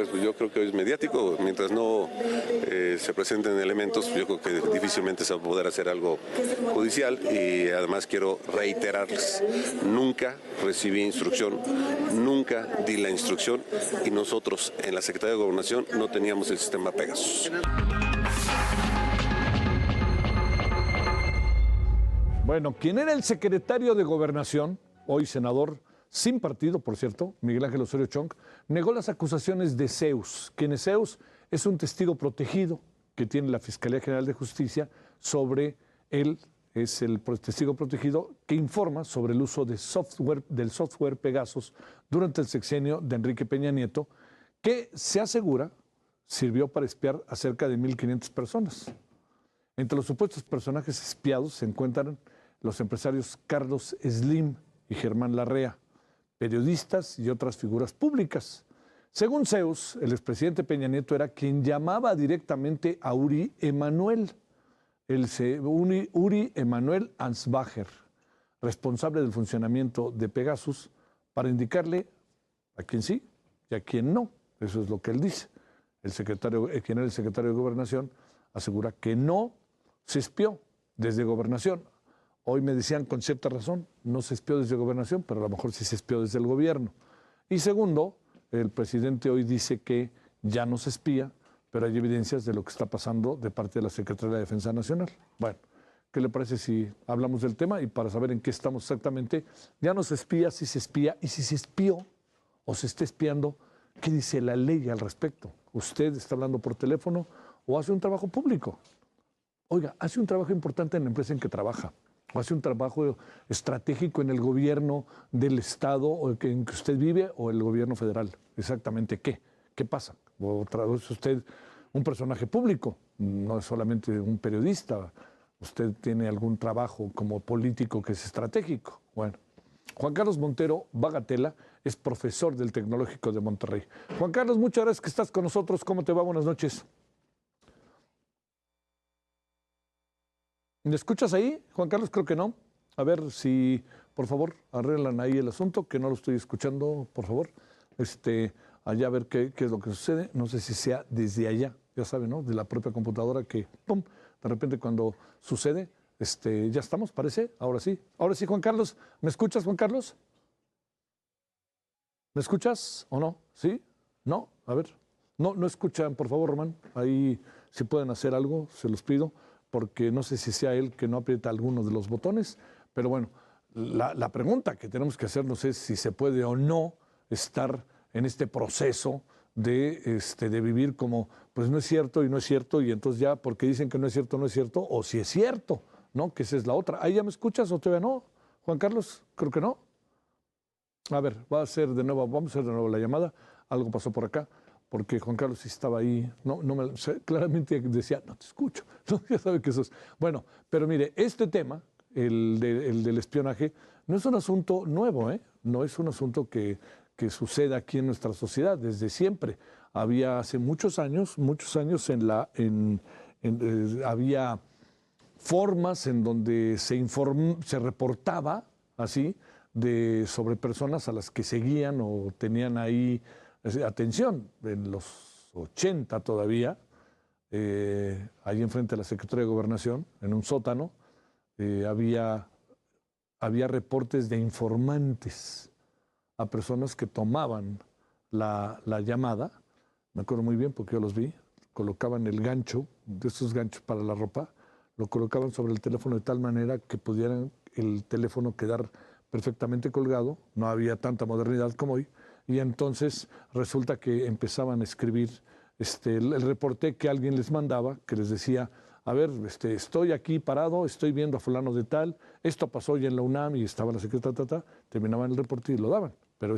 pues yo creo que hoy es mediático. Mientras no se presenten elementos, yo creo que difícilmente se va a poder hacer algo judicial. Y además quiero reiterarles, nunca recibí instrucción, nunca di la instrucción, y nosotros en la Secretaría de Gobernación no teníamos el sistema Pegasus. Bueno, quien era el secretario de Gobernación, hoy senador sin partido, por cierto, Miguel Ángel Osorio Chong, negó las acusaciones de Zeus. Quien es Zeus es un testigo protegido que tiene la Fiscalía General de Justicia sobre él. Es el testigo protegido que informa sobre el uso de del software Pegasus durante el sexenio de Enrique Peña Nieto, que se asegura sirvió para espiar a cerca de 1,500 personas. Entre los supuestos personajes espiados se encuentran los empresarios Carlos Slim y Germán Larrea, periodistas y otras figuras públicas. Según Zeus, el expresidente Peña Nieto era quien llamaba directamente a Uri Emanuel Ansbacher, responsable del funcionamiento de Pegasus, para indicarle a quién sí y a quién no. Eso es lo que él dice. Quien era el secretario de Gobernación asegura que no se espió desde Gobernación. Hoy me decían con cierta razón, no se espió desde Gobernación, pero a lo mejor sí se espió desde el gobierno. Y segundo, el presidente hoy dice que ya no se espía, pero hay evidencias de lo que está pasando de parte de la Secretaría de Defensa Nacional. Bueno, ¿qué le parece si hablamos del tema? Y para saber en qué estamos exactamente, ya no se espía, si se espía, y si se espió o se está espiando, ¿qué dice la ley al respecto? ¿Usted está hablando por teléfono o hace un trabajo público? Oiga, hace un trabajo importante en la empresa en que trabaja, o hace un trabajo estratégico en el gobierno del estado en que usted vive o el gobierno federal. Exactamente, ¿qué? ¿Qué pasa? ¿O es usted un personaje público? No es solamente un periodista. ¿Usted tiene algún trabajo como político que es estratégico? Bueno, Juan Carlos Montero Bagatela es profesor del Tecnológico de Monterrey. Juan Carlos, muchas gracias que estás con nosotros. ¿Cómo te va? Buenas noches. ¿Me escuchas ahí, Juan Carlos? Creo que no. A ver si, por favor, arreglan ahí el asunto, que no lo estoy escuchando, por favor. Allá a ver qué es lo que sucede. No sé si sea desde allá, ya saben, ¿no? De la propia computadora que, pum, de repente cuando sucede, ya estamos, parece. Ahora sí. Ahora sí, Juan Carlos. ¿Me escuchas, Juan Carlos? ¿Me escuchas o no? ¿Sí? ¿No? A ver. No escuchan, por favor, Román. Ahí, si pueden hacer algo, se los pido, porque no sé si sea él que no aprieta alguno de los botones, pero bueno, la pregunta que tenemos que hacernos es si se puede o no estar en este proceso de vivir como, pues no es cierto y no es cierto, y entonces ya, porque dicen que no es cierto, o si es cierto, ¿no? Que esa es la otra. ¿Ahí ya me escuchas o todavía no, Juan Carlos? Creo que no. A ver, vamos a hacer de nuevo la llamada. Algo pasó por acá, porque Juan Carlos sí estaba ahí, claramente decía, no te escucho, ¿no? Ya sabe que eso es. Bueno, pero mire, este tema, el del espionaje, no es un asunto nuevo, ¿eh? No es un asunto que suceda aquí en nuestra sociedad, desde siempre. Había hace muchos años había formas en donde se reportaba así sobre personas a las que seguían o tenían ahí atención. En los 80 todavía, ahí enfrente de la Secretaría de Gobernación, en un sótano, había reportes de informantes a personas que tomaban la llamada. Me acuerdo muy bien porque yo los vi. Colocaban el gancho, de esos ganchos para la ropa, lo colocaban sobre el teléfono de tal manera que pudieran el teléfono quedar perfectamente colgado. No había tanta modernidad como hoy. Y entonces resulta que empezaban a escribir el reporte que alguien les mandaba, que les decía, a ver, estoy aquí parado, estoy viendo a fulano de tal, esto pasó hoy en la UNAM y estaba la secretaria, terminaban el reporte y lo daban. Pero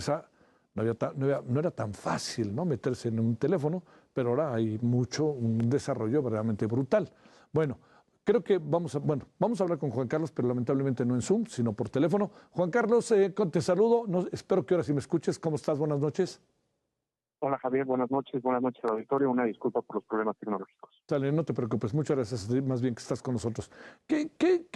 no era tan fácil, ¿no?, meterse en un teléfono, pero ahora hay un desarrollo verdaderamente brutal. Bueno, creo que vamos a hablar con Juan Carlos, pero lamentablemente no en Zoom, sino por teléfono. Juan Carlos, te saludo. Espero que ahora sí me escuches. ¿Cómo estás? Buenas noches. Hola Javier, buenas noches al auditorio. Una disculpa por los problemas tecnológicos. Dale, no te preocupes. Muchas gracias. Más bien que estás con nosotros. ¿Qué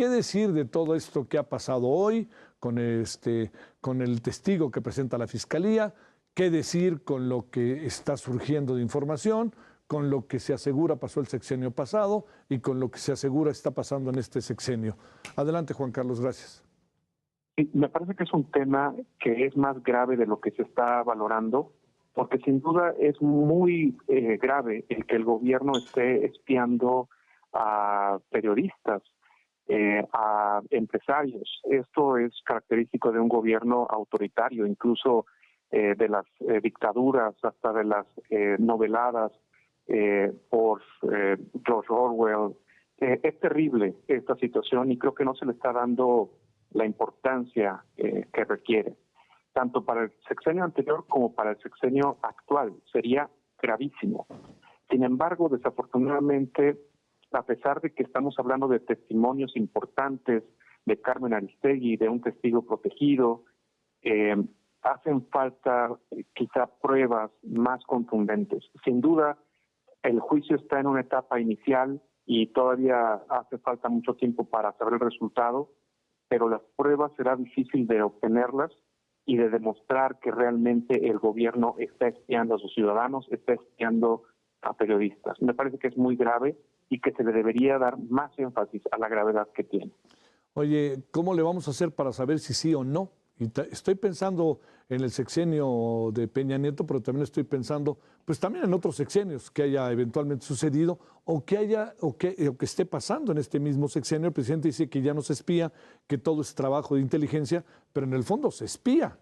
decir de todo esto que ha pasado hoy con el testigo que presenta la Fiscalía? qué decir con lo que está surgiendo de información, con lo que se asegura pasó el sexenio pasado y con lo que se asegura está pasando en este sexenio. Adelante, Juan Carlos, gracias. Sí, me parece que es un tema que es más grave de lo que se está valorando, porque sin duda es muy grave el que el gobierno esté espiando a periodistas, a empresarios. Esto es característico de un gobierno autoritario, incluso de las dictaduras hasta de las noveladas por George Orwell. Es terrible esta situación y creo que no se le está dando la importancia que requiere, tanto para el sexenio anterior como para el sexenio actual. Sería gravísimo. Sin embargo, desafortunadamente, a pesar de que estamos hablando de testimonios importantes de Carmen Aristegui, de un testigo protegido, hacen falta quizá pruebas más contundentes. Sin duda, el juicio está en una etapa inicial y todavía hace falta mucho tiempo para saber el resultado, pero las pruebas será difícil de obtenerlas y de demostrar que realmente el gobierno está espiando a sus ciudadanos, está espiando a periodistas. Me parece que es muy grave y que se le debería dar más énfasis a la gravedad que tiene. Oye, ¿cómo le vamos a hacer para saber si sí o no? Y estoy pensando en el sexenio de Peña Nieto, pero también estoy pensando, pues también en otros sexenios que haya eventualmente sucedido o que esté pasando en este mismo sexenio. El presidente dice que ya no se espía, que todo es trabajo de inteligencia, pero en el fondo se espía,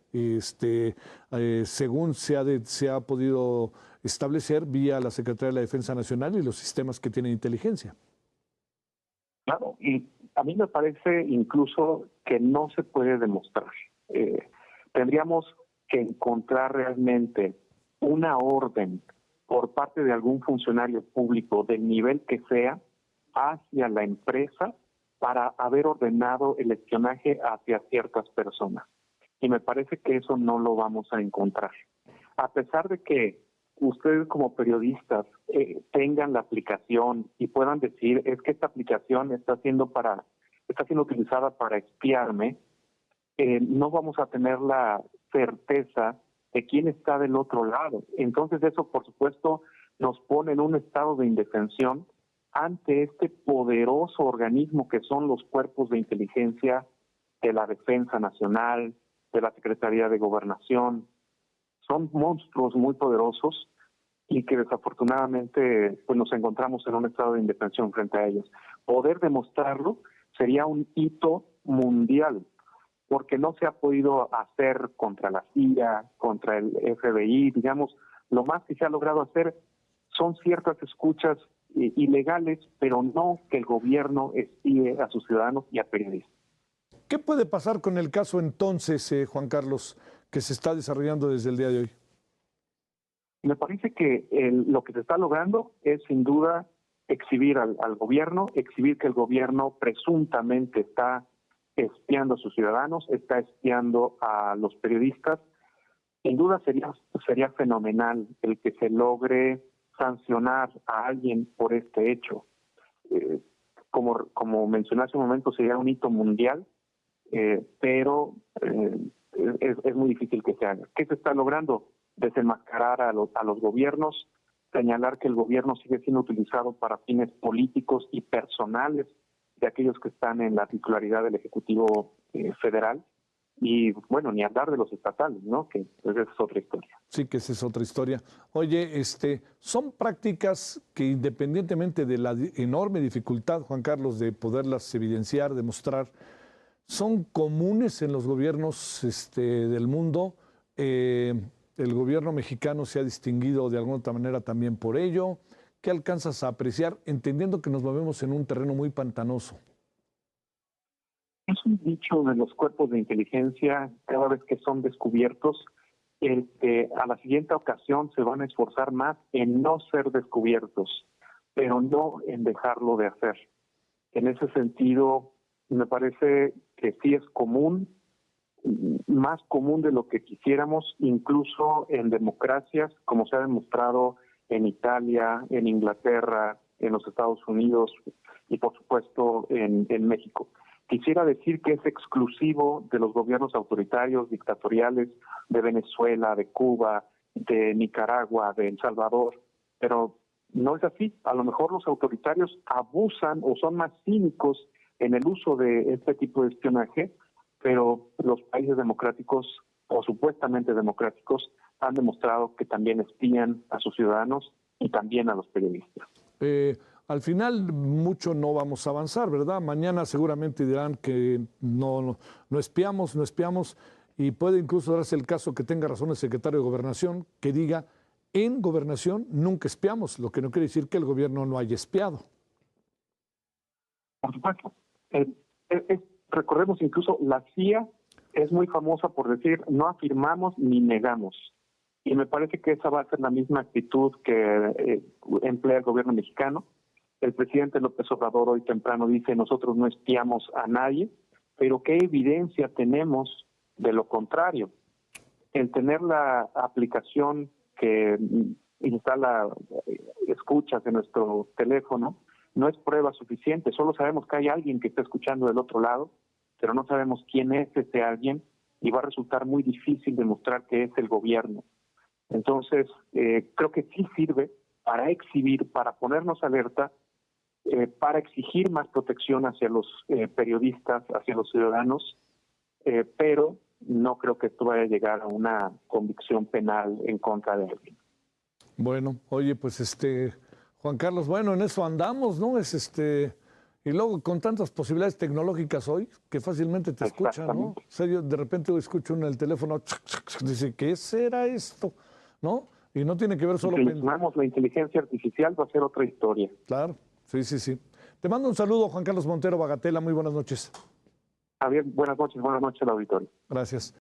según se ha podido establecer vía la Secretaría de la Defensa Nacional y los sistemas que tienen inteligencia. Claro, y a mí me parece incluso que no se puede demostrar. Tendríamos que encontrar realmente una orden por parte de algún funcionario público del nivel que sea hacia la empresa para haber ordenado el espionaje hacia ciertas personas. Y me parece que eso no lo vamos a encontrar. A pesar de que ustedes como periodistas tengan la aplicación y puedan decir es que esta aplicación está siendo utilizada para espiarme, no vamos a tener la certeza de quién está del otro lado. Entonces eso, por supuesto, nos pone en un estado de indefensión ante este poderoso organismo que son los cuerpos de inteligencia de la Defensa Nacional, de la Secretaría de Gobernación. Son monstruos muy poderosos y que desafortunadamente pues nos encontramos en un estado de indefensión frente a ellos. Poder demostrarlo sería un hito mundial, porque no se ha podido hacer contra la CIA, contra el FBI, digamos, lo más que se ha logrado hacer son ciertas escuchas ilegales, pero no que el gobierno espíe a sus ciudadanos y a periodistas. ¿Qué puede pasar con el caso entonces, Juan Carlos, que se está desarrollando desde el día de hoy? Me parece que lo que se está logrando es sin duda exhibir al gobierno, exhibir que el gobierno presuntamente está espiando a sus ciudadanos, está espiando a los periodistas. Sin duda sería fenomenal el que se logre sancionar a alguien por este hecho. Como mencioné hace un momento, sería un hito mundial, pero es muy difícil que se haga. ¿Qué se está logrando? Desenmascarar a los gobiernos, señalar que el gobierno sigue siendo utilizado para fines políticos y personales de aquellos que están en la titularidad del Ejecutivo Federal, y bueno, ni hablar de los estatales, ¿no? Que esa es otra historia. Sí, que esa es otra historia. Oye, son prácticas que independientemente de la enorme dificultad, Juan Carlos, de poderlas evidenciar, demostrar, son comunes en los gobiernos del mundo. El gobierno mexicano se ha distinguido de alguna otra manera también por ello. ¿Qué alcanzas a apreciar, entendiendo que nos movemos en un terreno muy pantanoso? Es un dicho de los cuerpos de inteligencia, cada vez que son descubiertos, el que a la siguiente ocasión se van a esforzar más en no ser descubiertos, pero no en dejarlo de hacer. En ese sentido, me parece que sí es común, más común de lo que quisiéramos, incluso en democracias, como se ha demostrado en Italia, en Inglaterra, en los Estados Unidos y por supuesto en México. quisiera decir que es exclusivo de los gobiernos autoritarios, dictatoriales de Venezuela, de Cuba, de Nicaragua, de El Salvador, pero no es así. A lo mejor los autoritarios abusan o son más cínicos en el uso de este tipo de espionaje, pero los países democráticos o supuestamente democráticos han demostrado que también espían a sus ciudadanos y también a los periodistas. Al final mucho no vamos a avanzar, ¿verdad? Mañana seguramente dirán que no espiamos, y puede incluso darse el caso que tenga razón el secretario de Gobernación, que diga, en Gobernación nunca espiamos, lo que no quiere decir que el gobierno no haya espiado. Por supuesto. Recordemos incluso, la CIA es muy famosa por decir, no afirmamos ni negamos. Y me parece que esa va a ser la misma actitud que emplea el gobierno mexicano. El presidente López Obrador hoy temprano dice, nosotros no espiamos a nadie, pero ¿qué evidencia tenemos de lo contrario? El tener la aplicación que instala escuchas en nuestro teléfono no es prueba suficiente. Solo sabemos que hay alguien que está escuchando del otro lado, pero no sabemos quién es ese alguien y va a resultar muy difícil demostrar que es el gobierno. Entonces, creo que sí sirve para exhibir, para ponernos alerta, para exigir más protección hacia los periodistas, hacia los ciudadanos, pero no creo que esto vaya a llegar a una convicción penal en contra de alguien. Bueno, oye, pues Juan Carlos, bueno, en eso andamos, ¿no? Y luego con tantas posibilidades tecnológicas hoy, que fácilmente te escuchan, ¿no? En serio, de repente escucho en el teléfono, dice, ¿qué será esto? ¿No? Y no tiene que ver solo... Si sumamos la inteligencia artificial, va a ser otra historia. Claro, sí. Te mando un saludo, Juan Carlos Montero Bagatela, muy buenas noches. Javier, buenas noches al auditorio. Gracias.